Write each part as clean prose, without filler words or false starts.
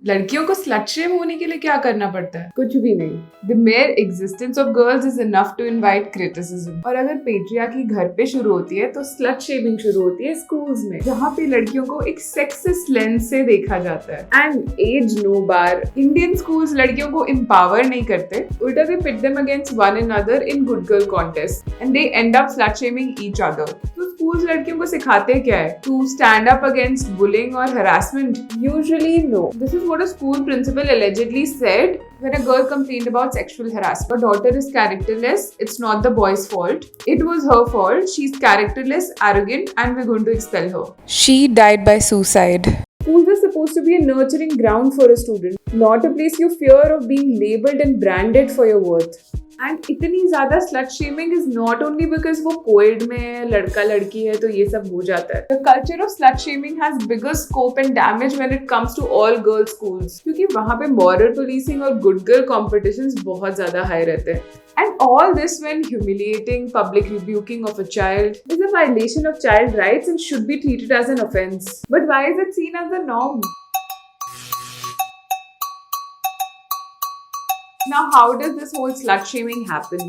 लड़कियों को slot Shem होने के लिए क्या करना पड़ता है? कुछ भी नहीं. The mere existence of girls is enough to invite criticism. और अगर पेट्रियार्की घर पे शुरू होती है तो स्लट शेमिंग शुरू होती है स्कूल्स में, जहाँ पे लड़कियों को एक सेक्सिस्ट लेंस से देखा जाता है. And age no bar. Indian schools लड़कियों को empower नहीं करते, उल्टा they pit them against one another in good girl contest and they end up slut shaming each other. तो स्कूल्स लड़कियों को सिखाते क्या है? To stand up against bullying or harassment? Usually no. This is what a school principal allegedly said when a girl complained about sexual harassment. Her daughter is characterless. It's not the boy's fault. It was her fault. She's characterless, arrogant, and we're going to expel her. She died by suicide. Schools are supposed to be a nurturing ground for a student, not a place you fear of being labeled and branded for your worth. And इतनी ज्यादा slut shaming is not only because वो coed में है, लड़का लड़की है तो ये सब हो जाता है. The culture of slut shaming has bigger scope and damage when it comes to all girls schools, क्योंकि वहां पे मॉरल पुलिसिंग और गुड गर्ल कॉम्पिटिशंस बहुत ज्यादा हाई रहते हैं. And all this when humiliating public rebuking of a child is a violation of child rights and should be treated as an offense. But why is it seen as the norm? Now, how does this whole slut shaming happen?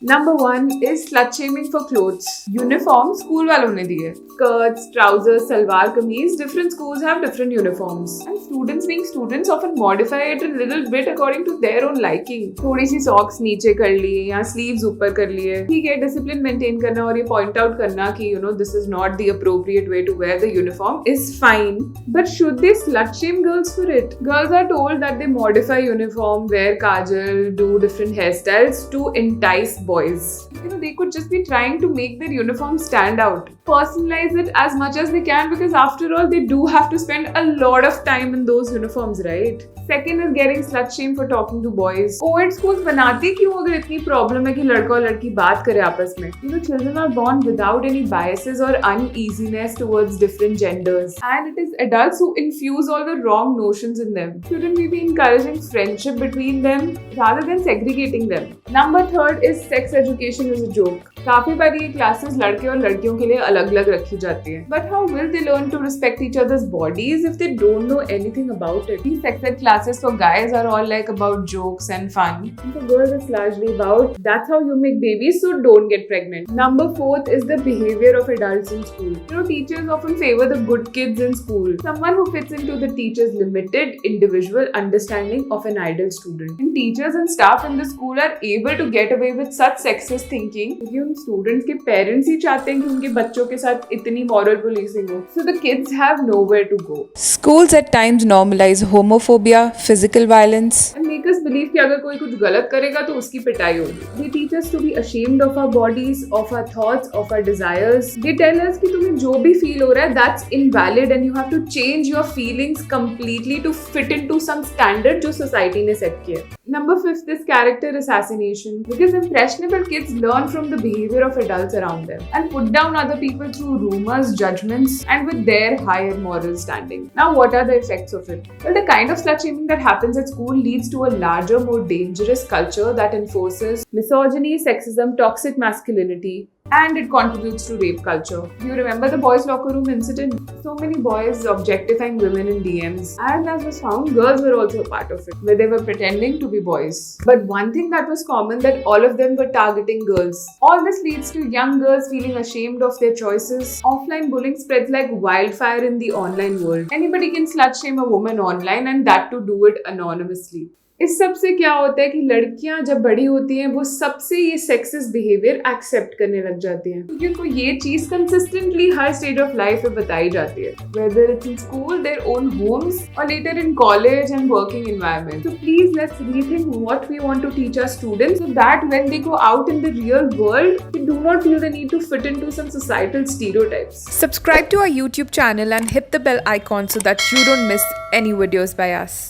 Number one is slut shaming for clothes. Uniform school वालों ने दिए. Skirts, trousers, salwar kameez. Different schools have different uniforms. And students being students often modify it a little bit according to their own liking. थोड़ी सी socks नीचे कर लिए या sleeves ऊपर कर लिए. ठीक है, discipline maintain करना और ये point out करना कि this is not the appropriate way to wear the uniform is fine. But should they slut shame girls for it? Girls are told that they modify uniform, wear kajal, do different hairstyles to entice boys. They could just be trying to make their uniform stand out. Personalize it as much as they can because after all they do have to spend a lot of time in those uniforms, right? Second is getting slut shamed for talking to boys. Co-ed schools बनाते क्यों अगर इतनी problem है कि लड़का और लड़की बात करे आपस में? Children are born without any biases or uneasiness towards different genders, and it is adults who infuse all the wrong notions in them. Shouldn't we be encouraging friendship between them rather than segregating them? Number third is sex education is a joke. काफी बार ये classes लड़के और लड़कियों के लिए अलग-अलग रखी जाती है. But how will they learn to respect each other's bodies if they don't know anything about it? These sex ed classes for guys are all like about jokes and fun. And for girls it's largely about that's how you make babies, so don't get pregnant. Number fourth is the behavior of adults in school. Teachers often favor the good kids in school. Someone who fits into the teacher's limited individual understanding of an ideal student. And teachers and staff in the school are able to get away with such sexist thinking क्योंकि students के parents ही चाहते हैं कि उनके बच्चों के साथ इतनी मॉरल पुलिसिंग हो. So the kids have nowhere to go. Schools at times normalize homophobia, physical violence, and make us believe कि अगर कोई कुछ गलत करेगा तो उसकी पिटाई होगी. They teach us to be ashamed of our bodies, of our thoughts, of our desires. They tell us कि तुम्हें जो भी फील हो रहा है that's invalid and you have to change your feelings completely to fit into some standard जो society ने set किया. Number fifth is character assassination because impressionable kids learn from the behavior of adults around them and put down other people through rumors, judgments, and with their higher moral standing. Now, what are the effects of it? Well, the kind of slut shaming that happens at school leads to a larger, more dangerous culture that enforces misogyny, sexism, toxic masculinity, and it contributes to rape culture. Do you remember the boys' locker room incident? So many boys objectifying women in DMs, and as was found, girls were also a part of it, where they were pretending to be boys. But one thing that was common that all of them were targeting girls. All this leads to young girls feeling ashamed of their choices. Offline bullying spreads like wildfire in the online world. Anybody can slut shame a woman online, and that to do it anonymously. इस सब से क्या होता है कि लड़कियां जब बड़ी होती हैं वो सबसे ये सेक्सिस्ट बिहेवियर एक्सेप्ट करने लग जाती हैं क्योंकि उनको ये चीज consistently her stage of life में बताई जाती है, whether it's in school, their own homes, or later in college and working environment. So please let's rethink what we want to teach our students so that when they go out in the real world, they do not feel the need to fit into some societal stereotypes. Subscribe to our YouTube channel and hit the bell icon so that you don't miss any videos by us.